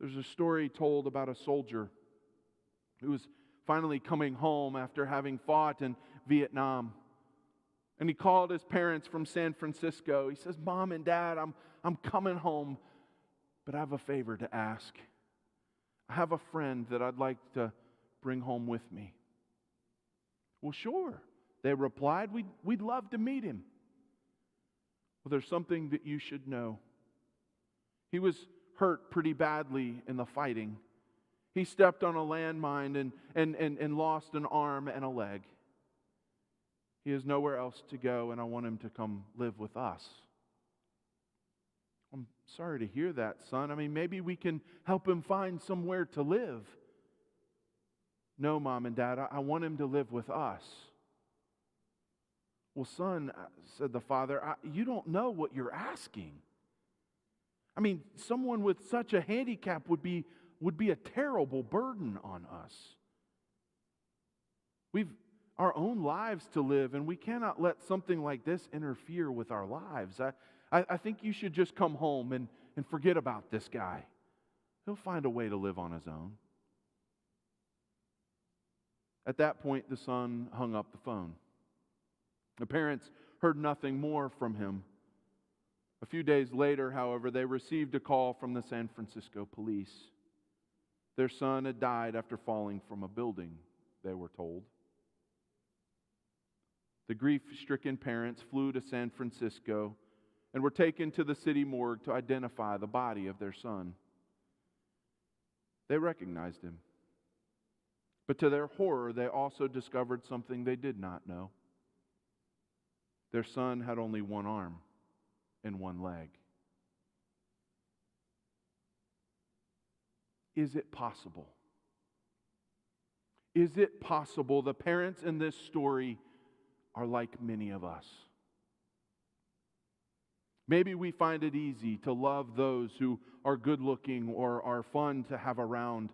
There's a story told about a soldier who was finally coming home after having fought in Vietnam. And he called his parents from San Francisco. He says, "Mom and Dad, I'm coming home, but I have a favor to ask. I have a friend that I'd like to bring home with me." "Well, sure," they replied. We'd love to meet him." "Well, there's something that you should know. He was hurt pretty badly in the fighting. He stepped on a landmine and lost an arm and a leg. He has nowhere else to go, and I want him to come live with us." "I'm sorry to hear that, son. I mean, maybe we can help him find somewhere to live." "No, Mom and Dad, I want him to live with us." "Well, son," said the father, "you don't know what you're asking. I mean, someone with such a handicap would be a terrible burden on us. We've our own lives to live, and we cannot let something like this interfere with our lives. I think you should just come home and forget about this guy. He'll find a way to live on his own." At that point, the son hung up the phone. The parents heard nothing more from him. A few days later, however, they received a call from the San Francisco police. Their son had died after falling from a building, they were told. The grief-stricken parents flew to San Francisco and were taken to the city morgue to identify the body of their son. They recognized him. But to their horror, they also discovered something they did not know. Their son had only one arm and one leg. Is it possible? Is it possible the parents in this story are like many of us? Maybe we find it easy to love those who are good-looking or are fun to have around,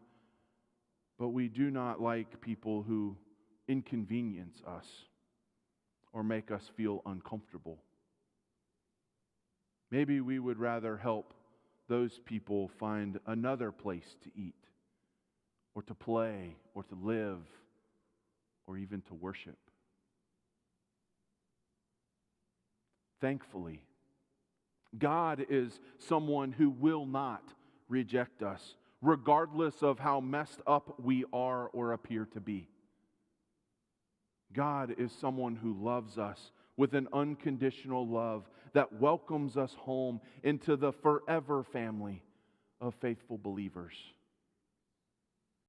but we do not like people who inconvenience us or make us feel uncomfortable. Maybe we would rather help those people find another place to eat, or to play, or to live, or even to worship. Thankfully, God is someone who will not reject us, regardless of how messed up we are or appear to be. God is someone who loves us with an unconditional love that welcomes us home into the forever family of faithful believers.